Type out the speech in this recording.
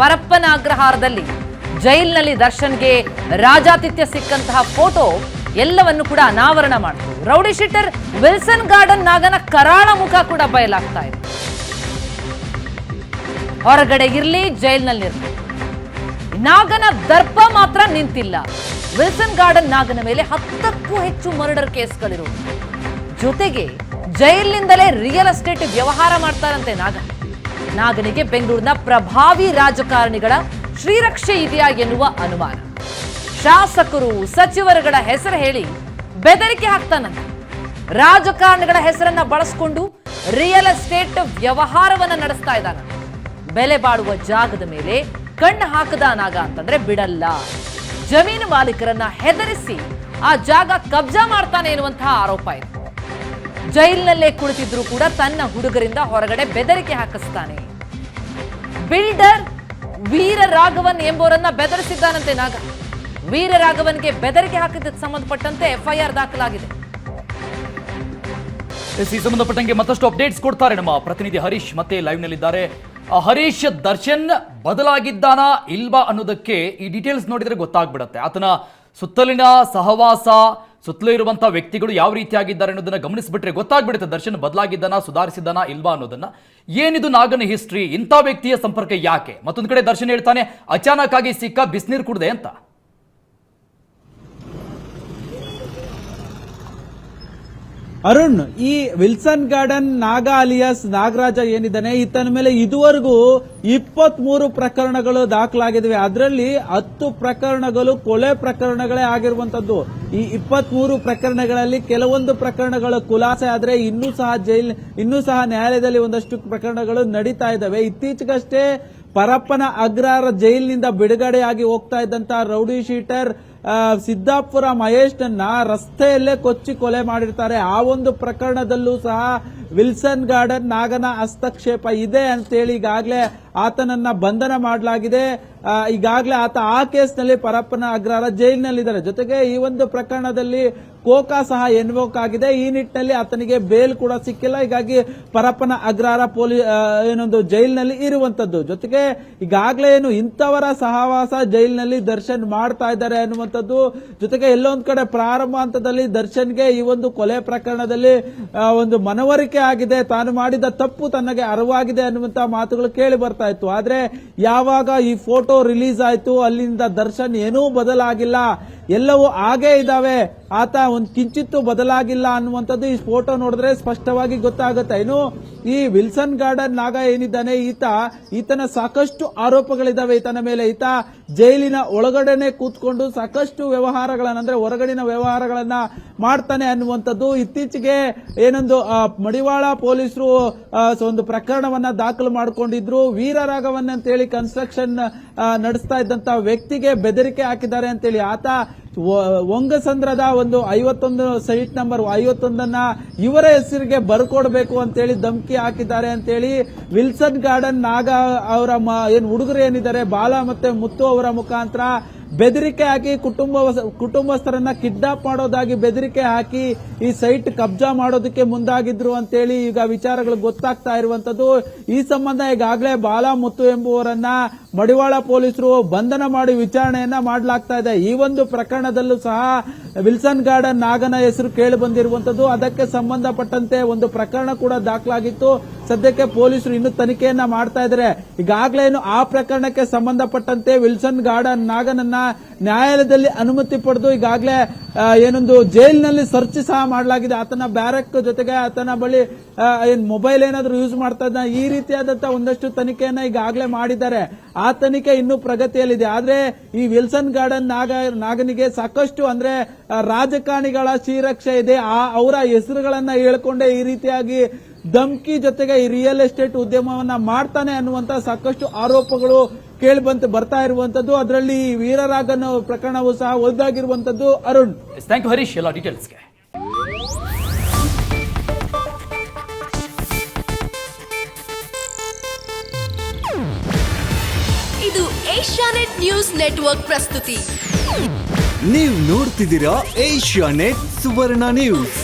ಪರಪ್ಪನ ಅಗ್ರಹಾರದಲ್ಲಿ ಜೈಲಿನಲ್ಲಿ ದರ್ಶನ್ಗೆ ರಾಜಾತಿಥ್ಯ ಸಿಕ್ಕಂತಹ ಫೋಟೋ ಎಲ್ಲವನ್ನು ಕೂಡ ಅನಾವರಣ ಮಾಡಿತು. ರೌಡಿ ಶೀಟರ್ ವಿಲ್ಸನ್ ಗಾರ್ಡನ್ ನಾಗನ ಕರಾಳ ಮುಖ ಕೂಡ ಬಯಲಾಗ್ತಾ ಇದೆ. ಹೊರಗಡೆ ಇರ್ಲಿ, ಜೈಲಿನಲ್ಲಿರಲಿ, ನಾಗನ ದರ್ಪ ಮಾತ್ರ ನಿಂತಿಲ್ಲ. ವಿಲ್ಸನ್ ಗಾರ್ಡನ್ ನಾಗನ ಮೇಲೆ 10ಕ್ಕೂ ಹೆಚ್ಚು ಮರ್ಡರ್ ಕೇಸ್ಗಳಿರುವುದು, ಜೊತೆಗೆ ಜೈಲಿನಿಂದಲೇ ರಿಯಲ್ ಎಸ್ಟೇಟ್ ವ್ಯವಹಾರ ಮಾಡ್ತಾರಂತೆ ನಾಗನಿಗೆ ಬೆಂಗಳೂರಿನ ಪ್ರಭಾವಿ ರಾಜಕಾರಣಿಗಳ ಶ್ರೀರಕ್ಷೆ ಇದೆಯಾ ಎನ್ನುವ ಅನುಮಾನ. ಶಾಸಕರು ಸಚಿವರುಗಳ ಹೆಸರು ಹೇಳಿ ಬೆದರಿಕೆ ಹಾಕ್ತಾನಂತೆ. ರಾಜಕಾರಣಿಗಳ ಹೆಸರನ್ನ ಬಳಸಿಕೊಂಡು ರಿಯಲ್ ಎಸ್ಟೇಟ್ ವ್ಯವಹಾರವನ್ನ ನಡೆಸ್ತಾ ಇದ್ದಾನ. ಬೆಲೆ ಬಾಳುವ ಜಾಗದ ಮೇಲೆ ಕಣ್ಣು ಹಾಕದ ನಾಗ ಅಂತಂದ್ರೆ ಬಿಡಲ್ಲ. ಜಮೀನು ಮಾಲೀಕರನ್ನ ಹೆದರಿಸಿ ಆ ಜಾಗ ಕಬ್ಜಾ ಮಾಡ್ತಾನೆ ಎನ್ನುವಂತಹ ಆರೋಪ ಇದೆ. ಜೈಲಿನಲ್ಲೇ ಕುಳಿತಿದ್ರು ಕೂಡ ತನ್ನ ಹುಡುಗರಿಂದ ಹೊರಗಡೆ ಬೆದರಿಕೆ ಹಾಕಿಸ್ತಾನೆ. ಬಿಲ್ಡರ್ ವೀರ ರಾಘವನ್ ಎಂಬುವರನ್ನ ಬೆದರಿಸಿದ್ದಾನಂತೆ ನಾಗ. ವೀರ ರಾಘವನ್ಗೆ ಬೆದರಿಕೆ ಹಾಕಿದ್ದಕ್ಕೆ ಸಂಬಂಧಪಟ್ಟಂತೆ ಎಫ್ಐಆರ್ ದಾಖಲಾಗಿದೆ. ಈ ಸಂಬಂಧಪಟ್ಟಂಗೆ ಮತ್ತಷ್ಟು ಅಪ್ಡೇಟ್ಸ್ ಕೊಡ್ತಾರೆ ನಮ್ಮ ಪ್ರತಿನಿಧಿ ಹರೀಶ್ ಮತ್ತೆ ಲೈವ್ ನಲ್ಲಿದ್ದಾರೆ. ಹರೀಶ್, ದರ್ಶನ್ ಬದಲಾಗಿದ್ದಾನಾ ಇಲ್ವಾ ಅನ್ನೋದಕ್ಕೆ ಈ ಡೀಟೇಲ್ಸ್ ನೋಡಿದ್ರೆ ಗೊತ್ತಾಗ್ಬಿಡತ್ತೆ. ಆತನ ಸುತ್ತಲಿನ ಸಹವಾಸ, ಸುತ್ತಲೂ ಇರುವಂತಹ ವ್ಯಕ್ತಿಗಳು ಯಾವ ರೀತಿಯಾಗಿದ್ದಾರೆ ಅನ್ನೋದನ್ನ ಗಮನಿಸ್ಬಿಟ್ರೆ ಗೊತ್ತಾಗ್ಬಿಡುತ್ತೆ ದರ್ಶನ್ ಬದಲಾಗಿದ್ದಾನಾ, ಸುಧಾರಿಸಿದ್ದಾನಾ ಇಲ್ವಾ ಅನ್ನೋದನ್ನ. ಏನಿದು ನಾಗನ ಹಿಸ್ಟ್ರಿ, ಇಂಥ ವ್ಯಕ್ತಿಯ ಸಂಪರ್ಕ ಯಾಕೆ? ಮತ್ತೊಂದು ಕಡೆ ದರ್ಶನ್ ಹೇಳ್ತಾನೆ ಅಚಾನಕ್ ಆಗಿ ಸಿಕ್ಕ ಬಿಸಿನೀರು ಕುಡ್ದೆ ಅಂತ. ಅರುಣ್, ಈ ವಿಲ್ಸನ್ ಗಾರ್ಡನ್ ನಾಗ ಅಲಿಯಾಸ್ ನಾಗರಾಜ ಏನಿದ್ದಾನೆ, ಈತನ ಮೇಲೆ ಇದುವರೆಗೂ 23 ಪ್ರಕರಣಗಳು ದಾಖಲಾಗಿವೆ. ಅದರಲ್ಲಿ 10 ಪ್ರಕರಣಗಳು ಕೊಲೆ ಪ್ರಕರಣಗಳೇ ಆಗಿರುವಂತದ್ದು. ಈ 23 ಪ್ರಕರಣಗಳಲ್ಲಿ ಕೆಲವೊಂದು ಪ್ರಕರಣಗಳು ಖುಲಾಸೆ ಆದ್ರೆ ಇನ್ನೂ ಸಹ ನ್ಯಾಯಾಲಯದಲ್ಲಿ ಒಂದಷ್ಟು ಪ್ರಕರಣಗಳು ನಡೀತಾ ಇದ್ದಾವೆ. ಇತ್ತೀಚೆಗಷ್ಟೇ ಪರಪ್ಪನ ಅಗ್ರಹಾರ ಜೈಲಿನಿಂದ ಬಿಡುಗಡೆಯಾಗಿ ಹೋಗ್ತಾ ಇದ್ದಂತ ರೌಡಿ ಶೀಟರ್ ಸಿದ್ದಾಪುರ ಮಹೇಶ್ನನ್ನ ರಸ್ತೆಯಲ್ಲೇ ಕೊಚ್ಚಿ ಕೊಲೆ ಮಾಡಿರ್ತಾರೆ. ಆ ಒಂದು ಪ್ರಕರಣದಲ್ಲೂ ಸಹ ವಿಲ್ಸನ್ ಗಾರ್ಡನ್ ನಾಗನ ಹಸ್ತಕ್ಷೇಪ ಇದೆ ಅಂತೇಳಿ ಈಗಾಗಲೇ ಆತನನ್ನ ಬಂಧನ ಮಾಡಲಾಗಿದೆ. ಈಗಾಗಲೇ ಆತ ಆ ಕೇಸ್ನಲ್ಲಿ ಪರಪ್ಪನ ಅಗ್ರಹಾರ ಜೈಲಿನಲ್ಲಿದ್ದಾರೆ. ಜೊತೆಗೆ ಈ ಒಂದು ಪ್ರಕರಣದಲ್ಲಿ ಕೋಕಾ ಸಹ ಎನ್ವೋಕ್ ಆಗಿದೆ. ಈ ನಿಟ್ಟಿನಲ್ಲಿ ಆತನಿಗೆ ಬೇಲ್ ಕೂಡ ಸಿಕ್ಕಿಲ್ಲ. ಹೀಗಾಗಿ ಪರಪ್ಪನ ಅಗ್ರಹಾರ ಏನೊಂದು ಜೈಲಿನಲ್ಲಿ ಇರುವಂತದ್ದು. ಜೊತೆಗೆ ಈಗಾಗಲೇ ಇಂಥವರ ಸಹವಾಸ ಜೈಲಿನಲ್ಲಿ ದರ್ಶನ್ ಮಾಡ್ತಾ ಇದ್ದಾರೆ ಅನ್ನುವಂಥದ್ದು. ಜೊತೆಗೆ ಎಲ್ಲೊಂದ್ ಕಡೆ ಪ್ರಾರಂಭ ಹಂತದಲ್ಲಿ ದರ್ಶನ್ಗೆ ಈ ಒಂದು ಕೊಲೆ ಪ್ರಕರಣದಲ್ಲಿ ಒಂದು ಮನವರಿಕೆ ಆಗಿದೆ, ತಾನು ಮಾಡಿದ ತಪ್ಪು ತನಗೆ ಅರಿವಾಗಿದೆ ಅನ್ನುವಂತ ಮಾತುಗಳು ಕೇಳಿ ಬರ್ತಾ ಇತ್ತು. ಆದ್ರೆ ಯಾವಾಗ ಈ ಫೋಟೋ ರಿಲೀಸ್ ಆಯ್ತು, ಅಲ್ಲಿಂದ ದರ್ಶನ್ ಏನೂ ಬದಲಾಗಿಲ್ಲ, ಎಲ್ಲವೂ ಹಾಗೇ ಇದಾವೆ, ಆತ ಒಂದು ಕಿಂಚಿತ್ತು ಬದಲಾಗಿಲ್ಲ ಅನ್ನುವಂಥದ್ದು ಈ ಫೋಟೋ ನೋಡಿದ್ರೆ ಸ್ಪಷ್ಟವಾಗಿ ಗೊತ್ತಾಗುತ್ತೆ. ಇನ್ನು ಈ ವಿಲ್ಸನ್ ಗಾರ್ಡನ್ ನಾಗ ಏನಿದ್ದಾನೆ, ಈತನ ಸಾಕಷ್ಟು ಆರೋಪಗಳಿದಾವೆ ಈತನ ಮೇಲೆ. ಈತ ಜೈಲಿನ ಒಳಗಡೆನೆ ಕೂತ್ಕೊಂಡು ಸಾಕಷ್ಟು ವ್ಯವಹಾರಗಳನ್ನ, ಅಂದ್ರೆ ಹೊರಗಡಿನ ವ್ಯವಹಾರಗಳನ್ನ ಮಾಡ್ತಾನೆ ಅನ್ನುವಂಥದ್ದು. ಇತ್ತೀಚೆಗೆ ಏನೊಂದು ಮಡಿವಾಳ ಪೊಲೀಸರು ಒಂದು ಪ್ರಕರಣವನ್ನ ದಾಖಲು ಮಾಡಿಕೊಂಡಿದ್ರು. ವೀರ ರಾಘವನ್ ಅಂತೇಳಿ ಕನ್ಸ್ಟ್ರಕ್ಷನ್ ನಡೆಸ್ತಾ ಇದ್ದಂತ ವ್ಯಕ್ತಿಗೆ ಬೆದರಿಕೆ ಹಾಕಿದ್ದಾರೆ ಅಂತೇಳಿ ಆತ ಒಂಗಸಂದ್ರದ ಒಂದು 51 ಸೈಟ್ ನಂಬರ್ 51 ಇವರ ಹೆಸರಿಗೆ ಬರ್ಕೊಡ್ಬೇಕು ಅಂತೇಳಿ ಧಮಕಿ ಹಾಕಿದ್ದಾರೆ ಅಂತೇಳಿ ವಿಲ್ಸನ್ ಗಾರ್ಡನ್ ನಾಗ ಅವರ ಏನ್ ಹುಡುಗರು ಏನಿದ್ದಾರೆ ಬಾಲ ಮತ್ತೆ ಮುತ್ತು ಅವರ ಮುಖಾಂತರ ಬೆದರಿಕೆ ಹಾಕಿ ಕುಟುಂಬಸ್ಥರನ್ನ ಕಿಡ್ನಾಪ್ ಮಾಡೋದಾಗಿ ಬೆದರಿಕೆ ಹಾಕಿ ಈ ಸೈಟ್ ಕಬ್ಜಾ ಮಾಡೋದಕ್ಕೆ ಮುಂದಾಗಿದ್ರು ಅಂತೇಳಿ ಈಗ ವಿಚಾರಗಳು ಗೊತ್ತಾಗ್ತಾ ಇರುವಂತದ್ದು. ಈ ಸಂಬಂಧ ಈಗಾಗಲೇ ಬಾಲ ಮುತ್ತು ಎಂಬುವರನ್ನ ಮಡಿವಾಳ ಪೊಲೀಸರು ಬಂಧನ ಮಾಡಿ ವಿಚಾರಣೆಯನ್ನ ಮಾಡಲಾಗ್ತಾ ಇದೆ. ಈ ಒಂದು ಪ್ರಕರಣದಲ್ಲೂ ಸಹ ವಿಲ್ಸನ್ ಗಾರ್ಡನ್ ನಾಗನ ಹೆಸರು ಕೇಳಿ ಬಂದಿರುವಂತದ್ದು. ಅದಕ್ಕೆ ಸಂಬಂಧಪಟ್ಟಂತೆ ಒಂದು ಪ್ರಕರಣ ಕೂಡ ದಾಖಲಾಗಿತ್ತು. ಸದ್ಯಕ್ಕೆ ಪೊಲೀಸರು ಇನ್ನು ತನಿಖೆಯನ್ನ ಮಾಡ್ತಾ ಇದ್ದಾರೆ. ಈಗಾಗಲೇ ಆ ಪ್ರಕರಣಕ್ಕೆ ಸಂಬಂಧಪಟ್ಟಂತೆ ವಿಲ್ಸನ್ ಗಾರ್ಡನ್ ನಾಗನನ್ನ ನ್ಯಾಯಾಲಯದಲ್ಲಿ ಅನುಮತಿ ಪಡೆದು ಈಗಾಗಲೇ ಏನೊಂದು ಜೈಲಿನಲ್ಲಿ ಸರ್ಚ್ ಸಹ ಮಾಡಲಾಗಿದೆ. ಆತನ ಬ್ಯಾರಕ್ ಜೊತೆಗೆ ಆತನ ಬಳಿ ಮೊಬೈಲ್ ಏನಾದ್ರೂ ಯೂಸ್ ಮಾಡ್ತಾ ಇದ್ದ, ಈ ರೀತಿಯಾದಂತಹ ಒಂದಷ್ಟು ತನಿಖೆಯನ್ನ ಈಗಾಗಲೇ ಮಾಡಿದ್ದಾರೆ. ಆ ತನಿಖೆ ಇನ್ನೂ ಪ್ರಗತಿಯಲ್ಲಿದೆ. ಆದ್ರೆ ಈ ವಿಲ್ಸನ್ ಗಾರ್ಡನ್ ನಾಗನಿಗೆ ಸಾಕಷ್ಟು ಅಂದ್ರೆ ರಾಜಕಾರಣಿಗಳ ಶ್ರೀರಕ್ಷೆ ಇದೆ. ಅವರ ಹೆಸರುಗಳನ್ನ ಹೇಳ್ಕೊಂಡೆ ಈ ರೀತಿಯಾಗಿ ಧಮ್ಕಿ ಜೊತೆಗೆ ಈ ರಿಯಲ್ ಎಸ್ಟೇಟ್ ಉದ್ಯಮವನ್ನ ಮಾಡ್ತಾನೆ ಅನ್ನುವಂತ ಸಾಕಷ್ಟು ಆರೋಪಗಳು ಕೇಳಿ ಬರ್ತಾ ಇರುವಂತದ್ದು. ಅದರಲ್ಲಿ ವೀರರಾಘವನ್ ಪ್ರಕರಣವೂ ಸಹ ಒಂದಾಗಿರುವಂತದ್ದು. ಅರುಣ್, ಥ್ಯಾಂಕ್ ಯು ಹರೀಶ್ ಎಲ್ಲ ಡೀಟೇಲ್ಸ್ಗೆ. ಇದು ಏಷ್ಯಾನೆಟ್ ನ್ಯೂಸ್ ನೆಟ್ವರ್ಕ್ ಪ್ರಸ್ತುತಿ. ನೀವು ನೋಡ್ತಿದ್ದೀರಾ ಏಷ್ಯಾನೆಟ್ ಸುವರ್ಣ ನ್ಯೂಸ್.